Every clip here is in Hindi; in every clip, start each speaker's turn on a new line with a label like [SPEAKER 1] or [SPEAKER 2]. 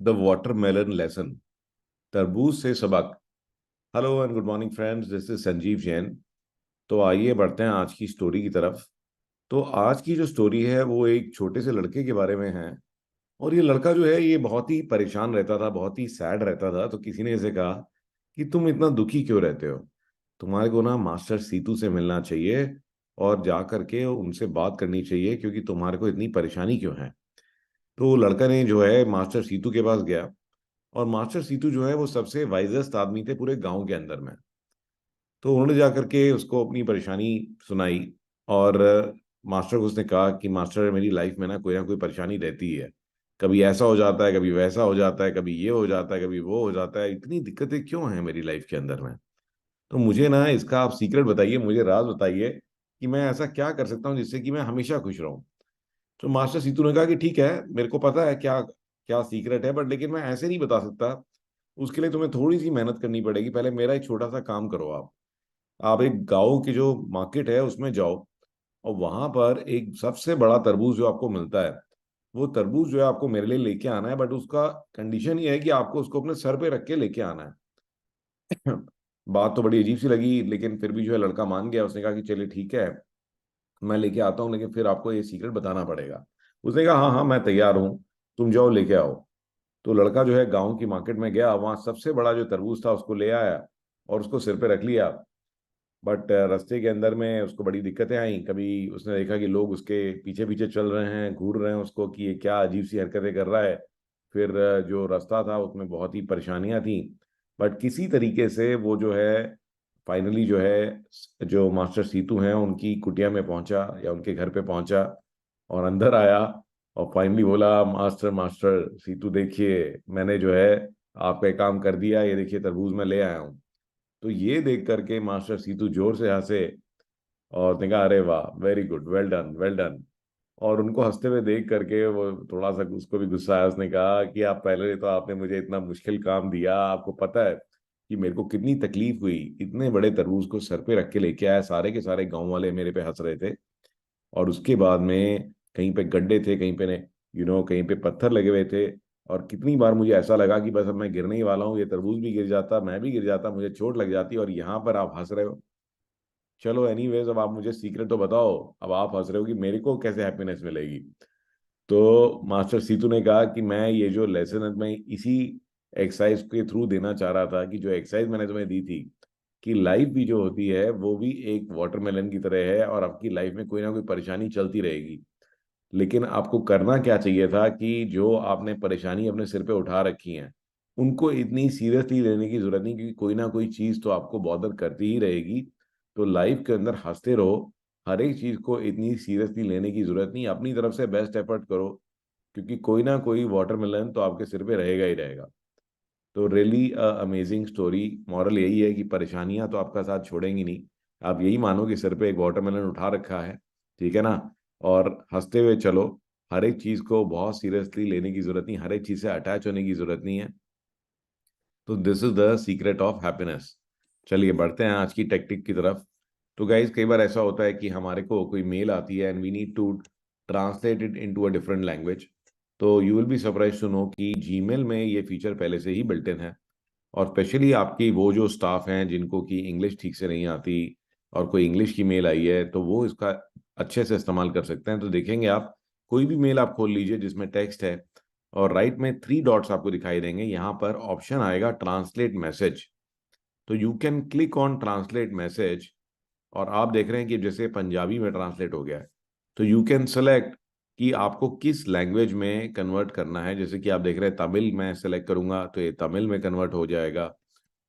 [SPEAKER 1] द वाटरमेलन लेसन, तरबूज से सबक। Hello and good morning friends, this is Sanjeev Jain. तो आइए बढ़ते हैं आज की स्टोरी की तरफ। तो आज की जो स्टोरी है वो एक छोटे से लड़के के बारे में है। और ये लड़का जो है ये बहुत ही परेशान रहता था, बहुत ही सैड रहता था। तो किसी ने इसे कहा कि तुम इतना दुखी क्यों रहते हो, तुम्हारे को ना मास्टर सीतू से मिलना चाहिए और जा करके उनसे बात करनी चाहिए, क्योंकि तुम्हारे को इतनी परेशानी क्यों है। तो लड़का ने जो है मास्टर सीतू के पास गया। और मास्टर सीतू जो है वो सबसे वाइजेस्ट आदमी थे पूरे गांव के अंदर में। तो उन्होंने जा करके उसको अपनी परेशानी सुनाई। और मास्टर को उसने कहा कि मास्टर, मेरी लाइफ में ना कोई परेशानी रहती है। कभी ऐसा हो जाता है, कभी वैसा हो जाता है, कभी ये हो जाता है, कभी वो हो जाता है। इतनी दिक्कतें क्यों हैं मेरी लाइफ के अंदर में। तो मुझे ना इसका आप सीक्रेट बताइए, मुझे राज बताइए कि मैं ऐसा क्या कर सकता हूँ जिससे कि मैं हमेशा खुश रहूं। तो मास्टर सीतू ने कहा कि ठीक है, मेरे को पता है क्या क्या सीक्रेट है, बट लेकिन मैं ऐसे नहीं बता सकता। उसके लिए तुम्हें थोड़ी सी मेहनत करनी पड़ेगी। पहले मेरा एक छोटा सा काम करो। आप एक गांव की जो मार्केट है उसमें जाओ, और वहां पर एक सबसे बड़ा तरबूज जो आपको मिलता है, वो तरबूज जो है आपको मेरे लिए लेके आना है। बट उसका कंडीशन ये है कि आपको उसको अपने सर पे रख के लेके आना है। बात तो बड़ी अजीब सी लगी, लेकिन फिर भी जो है लड़का मान गया। उसने कहा कि चलिए ठीक है, मैं लेके आता हूँ, लेकिन फिर आपको ये सीक्रेट बताना पड़ेगा। उसने कहा हाँ हाँ, मैं तैयार हूँ, तुम जाओ लेके आओ। तो लड़का जो है गांव की मार्केट में गया, वहां सबसे बड़ा जो तरबूज था उसको ले आया और उसको सिर पे रख लिया। बट रास्ते के अंदर में उसको बड़ी दिक्कतें आई। कभी उसने देखा कि लोग उसके पीछे पीछे चल रहे हैं, घूर रहे हैं उसको कि ये क्या अजीब सी हरकतें कर रहा है। फिर जो रास्ता था उसमें बहुत ही परेशानियां थी। बट किसी तरीके से वो जो है फाइनली जो है जो मास्टर सीतू हैं उनकी कुटिया में पहुंचा, या उनके घर पे पहुंचा और अंदर आया। और फाइनली बोला, मास्टर मास्टर सीतू देखिए, मैंने जो है आपका एक काम कर दिया, ये देखिए तरबूज में ले आया हूँ। तो ये देख करके मास्टर सीतू जोर से हंसे और ने कहा, अरे वाह, very good, well done well done. और उनको हंसते हुए देख करके वो थोड़ा सा उसको भी गुस्सा आया। उसने कहा कि आप पहले तो आपने मुझे इतना मुश्किल काम दिया, आपको पता है कि मेरे को कितनी तकलीफ हुई, इतने बड़े तरबूज को सर पे रख के लेके आया, सारे के सारे गांव वाले मेरे पे हंस रहे थे। और उसके बाद में कहीं पे गड्ढे थे, कहीं पे ने कहीं पे पत्थर लगे हुए थे। और कितनी बार मुझे ऐसा लगा कि बस अब मैं गिरने ही वाला हूँ, ये तरबूज भी गिर जाता, मैं भी गिर जाता, मुझे चोट लग जाती, और यहाँ पर आप हंस रहे हो। चलो एनीवेज, अब आप मुझे सीक्रेट तो बताओ। अब आप हंस रहे हो कि मेरे को कैसे हैप्पीनेस मिलेगी। तो मास्टर सीतू ने कहा कि मैं ये जो लेसन है मैं इसी एक्सरसाइज के थ्रू देना चाह रहा था, कि जो एक्सरसाइज मैंने तुम्हें दी थी कि लाइफ भी जो होती है वो भी एक वाटरमेलन की तरह है, और आपकी लाइफ में कोई ना कोई परेशानी चलती रहेगी। लेकिन आपको करना क्या चाहिए था कि जो आपने परेशानी अपने सिर पे उठा रखी है उनको इतनी सीरियसली लेने की जरूरत नहीं, क्योंकि कोई ना कोई चीज तो आपको बॉदर करती ही रहेगी। तो लाइफ के अंदर हंसते रहो, हर एक चीज को इतनी सीरियसली लेने की जरूरत नहीं, अपनी तरफ से बेस्ट एफर्ट करो, क्योंकि कोई ना कोई वाटरमेलन तो आपके सिर पे रहेगा ही रहेगा। तो रियली अमेजिंग स्टोरी। मॉरल यही है कि परेशानियां तो आपका साथ छोड़ेंगी नहीं। आप यही मानो कि सिर पे एक वाटरमेलन उठा रखा है, ठीक है ना, और हंसते हुए चलो। हर एक चीज को बहुत सीरियसली लेने की जरूरत नहीं, हर एक चीज से अटैच होने की जरूरत नहीं है। तो this is the secret of happiness. चलिए बढ़ते हैं आज की टेक्निक की तरफ। तो गाइज, कई बार ऐसा होता है कि हमारे को कोई मेल आती है and we need to translate it into a different language. तो you will be surprise to know कि जीमेल में ये फीचर पहले से ही बिल्ट इन है। और स्पेशली आपकी वो जो स्टाफ हैं जिनको कि इंग्लिश ठीक से नहीं आती, और कोई इंग्लिश की मेल आई है, तो वो इसका अच्छे से इस्तेमाल कर सकते हैं। तो देखेंगे आप, कोई भी मेल आप खोल लीजिए जिसमें टेक्स्ट है, और राइट में 3 डॉट्स आपको दिखाई देंगे, यहाँ पर ऑप्शन आएगा ट्रांसलेट मैसेज। तो you can click on translate message. और आप देख रहे हैं कि जैसे पंजाबी में ट्रांसलेट हो गया है। तो यू कैन सेलेक्ट कि आपको किस लैंग्वेज में कन्वर्ट करना है। जैसे कि आप देख रहे हैं तमिल, मैं सेलेक्ट करूंगा तो ये तमिल में कन्वर्ट हो जाएगा।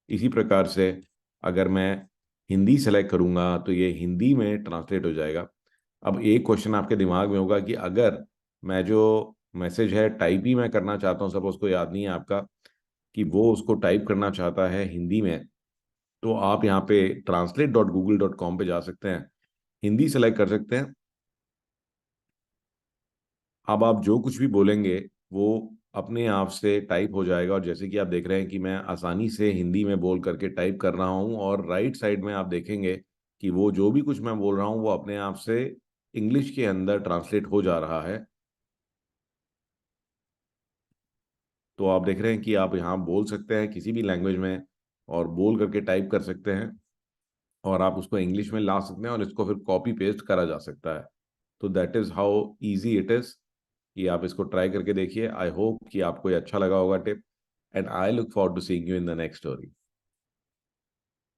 [SPEAKER 1] इसी प्रकार से अगर मैं हिंदी सेलेक्ट करूंगा तो ये हिंदी में ट्रांसलेट हो जाएगा। अब एक क्वेश्चन आपके दिमाग में होगा कि अगर मैं जो मैसेज है टाइप ही मैं करना चाहता हूँ, सपोज को याद नहीं है आपका कि वो उसको टाइप करना चाहता है हिंदी में, तो आप यहाँ पे translate.google.com पे जा सकते हैं, हिंदी सेलेक्ट कर सकते हैं। अब आप जो कुछ भी बोलेंगे वो अपने आप से टाइप हो जाएगा। और जैसे कि आप देख रहे हैं कि मैं आसानी से हिंदी में बोल करके टाइप कर रहा हूँ, और राइट साइड में आप देखेंगे कि वो जो भी कुछ मैं बोल रहा हूँ वो अपने आप से इंग्लिश के अंदर ट्रांसलेट हो जा रहा है। तो आप देख रहे हैं कि आप यहाँ बोल सकते हैं किसी भी लैंग्वेज में, और बोल करके टाइप कर सकते हैं, और आप उसको इंग्लिश में ला सकते हैं, और इसको फिर कॉपी पेस्ट करा जा सकता है। तो that is how easy it is कि आप इसको ट्राई करके देखिए। आई होप कि आपको ये अच्छा लगा होगा tip, and I look forward to seeing you in the next story.